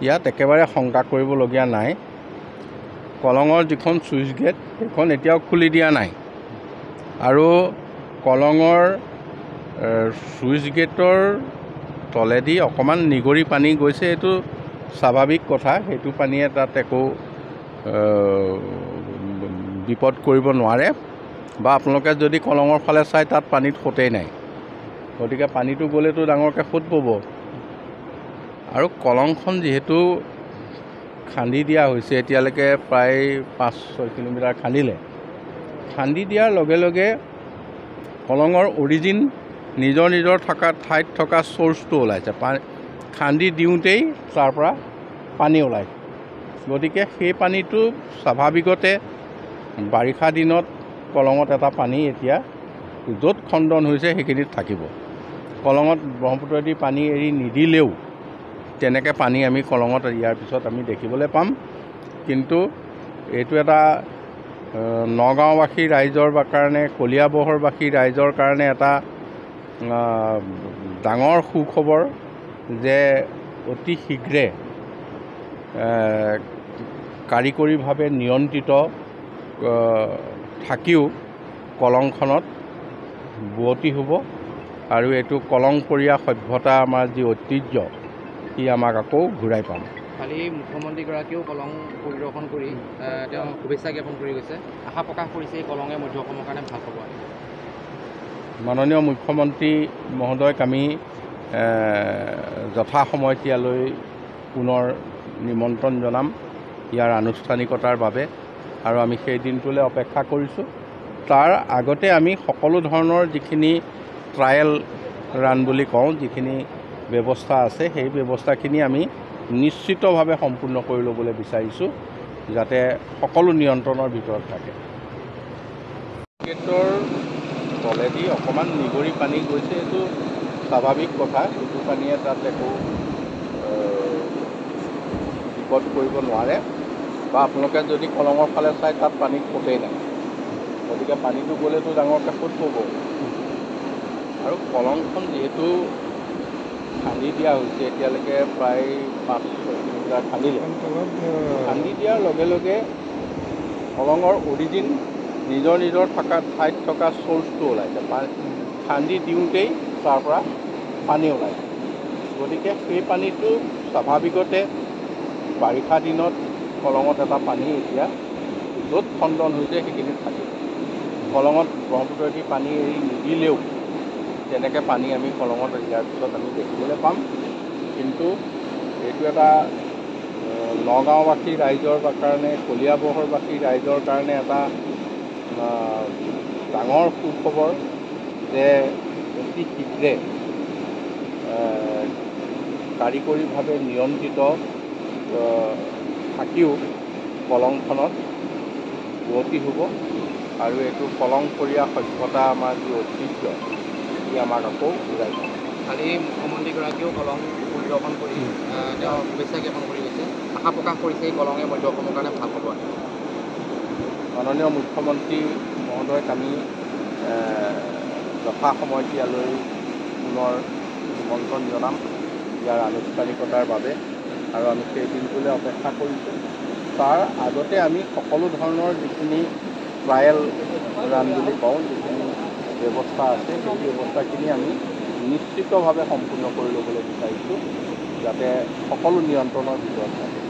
ইয়াত একেবাৰে শংকা কৰিবলগীয়া নাই। কলঙৰ যিখন চুইচ গেট সেইখন এতিয়াও খুলি দিয়া নাই আৰু কলঙৰ চুইচ গেটৰ তলেদি অকণমান নিগৰি পানী গৈছে। এইটো স্বাভাৱিক কথা, সেইটো পানীয়ে তাত একো বিপদ কৰিব নোৱাৰে বা আপোনালোকে যদি কলঙৰ ফালে চাই তাত পানীত সোঁতেই নাই, গতিকে পানীটো গ'লেতো ডাঙৰকৈ সোঁত পাব। আৰু কলংখন যিহেতু খান্দি দিয়া হৈছে, এতিয়ালৈকে প্ৰায় 5-6 কিলোমিটাৰ খান্দি দিয়াৰ লগে লগে কলঙৰ অৰিজিন নিজৰ ঠাইত থকা চ'ৰ্চটো ওলাইছে। খান্দি দিওঁতেই তাৰ পৰা পানী ওলাইছে, গতিকে সেই পানীটো স্বাভাৱিকতে বাৰিষা দিনত কলঙত এটা পানী এতিয়া য'ত খণ্ডন হৈছে সেইখিনিত থাকিব। কলঙত ব্ৰহ্মপুত্ৰদি পানী এৰি নিদিলেও তেনেকৈ পানী আমি কলঙত ইয়াৰ পিছত আমি দেখিবলৈ পাম। কিন্তু এইটো এটা নগাঁওবাসী ৰাইজৰ কাৰণে, কলিয়াবৰবাসী ৰাইজৰ কাৰণে এটা ডাঙৰ সুখবৰ যে অতি শীঘ্ৰে কাৰিকৰীভাৱে নিয়ন্ত্ৰিত থাকিও কলংখনত বোৱতী হ'ব আৰু এইটো কলংপৰীয়া সভ্যতা আমাৰ যি ঐতিহ্য সি আমাক আকৌ ঘূৰাই পাম। কালি মুখ্যমন্ত্ৰীগৰাকীয়েও কলং পৰিদৰ্শন কৰি তেওঁ শুভেচ্ছা জ্ঞাপন কৰি গৈছে, আশা প্ৰকাশ কৰিছে এই কলঙে মধ্য অসমৰ কাৰণে ভাল খবৰ। মাননীয় মুখ্যমন্ত্ৰী মহোদয়ক আমি যথাসময়ত ইয়ালৈ পুনৰ নিমন্ত্ৰণ জনাম ইয়াৰ আনুষ্ঠানিকতাৰ বাবে, আৰু আমি সেই দিনটোলৈ অপেক্ষা কৰিছোঁ। তাৰ আগতে আমি সকলো ধৰণৰ যিখিনি ট্ৰায়েল ৰান বুলি কওঁ, যিখিনি ব্যৱস্থা আছে, সেই ব্যৱস্থাখিনি আমি নিশ্চিতভাৱে সম্পূৰ্ণ কৰি ল'বলৈ বিচাৰিছোঁ, যাতে সকলো নিয়ন্ত্ৰণৰ ভিতৰত থাকে। গেটৰ তলেদি অকণমান নিগৰি পানী গৈছে, এইটো স্বাভাৱিক কথা, সেইটো পানীয়ে তাত একো বিপদ কৰিব নোৱাৰে বা আপোনালোকে যদি কলঙৰ ফালে চাই তাত পানীত সোঁতেই নাই, গতিকে পানীটো গ'লেতো ডাঙৰকৈ সোঁত পাব। আৰু কলংখন যিহেতু খান্দি দিয়া হৈছে, এতিয়ালৈকে প্ৰায় 5-6 কিলোমিটাৰ খান্দি দিয়াৰ লগে লগে কলঙৰ অৰিজিন নিজৰ ঠাইত থকা চ'ৰ্চটো ওলাইছে। খান্দি দিওঁতেই তাৰ পৰা পানী ওলাইছে, গতিকে সেই পানীটো স্বাভাৱিকতে বাৰিষা দিনত কলঙত এটা পানী এতিয়া য'ত খণ্ডন হৈছে সেইখিনিত থাকিব। কলঙত ব্ৰহ্মপুত্ৰদি পানী এৰি নিদিলেও তেনেকৈ পানী আমি কলঙত ইয়াৰ পিছত আমি দেখিবলৈ পাম। কিন্তু এইটো এটা নগাঁওবাসী ৰাইজৰ কাৰণে, কলিয়াবৰবাসী ৰাইজৰ কাৰণে এটা ডাঙৰ সুখবৰ যে অতি শীঘ্ৰে কাৰিকৰীভাৱে নিয়ন্ত্ৰিত থাকিও কলংখনত বোৱতী হ'ব আৰু এইটো কলংপৰীয়া সভ্যতা আমাৰ যি ঐতিহ্য সি আমাক আকৌ ঘূৰাই পাব। কালি মুখ্যমন্ত্ৰীগৰাকীয়েও কলং পৰিদৰ্শন কৰি তেওঁ শুভেচ্ছা জ্ঞাপন কৰি গৈছে, আশা প্ৰকাশ কৰিছে এই কলঙে মধ্য অসমৰ কাৰণে ভাল খবৰ। মাননীয় মুখ্যমন্ত্ৰী মহোদয়ক আমি যথাসময়ত ইয়ালৈ পুনৰ নিমন্ত্ৰণ জনাম ইয়াৰ আনুষ্ঠানিকতাৰ বাবে, আৰু আমি সেই দিনটোলৈ অপেক্ষা কৰিছোঁ। তাৰ আগতে আমি সকলো ধৰণৰ যিখিনি ট্ৰায়েল ৰান বুলি কওঁ, যিখিনি ব্যৱস্থা আছে, সেই ব্যৱস্থাখিনি আমি নিশ্চিতভাৱে সম্পূৰ্ণ কৰি ল'বলৈ বিচাৰিছোঁ, যাতে সকলো নিয়ন্ত্ৰণৰ ভিতৰত থাকে।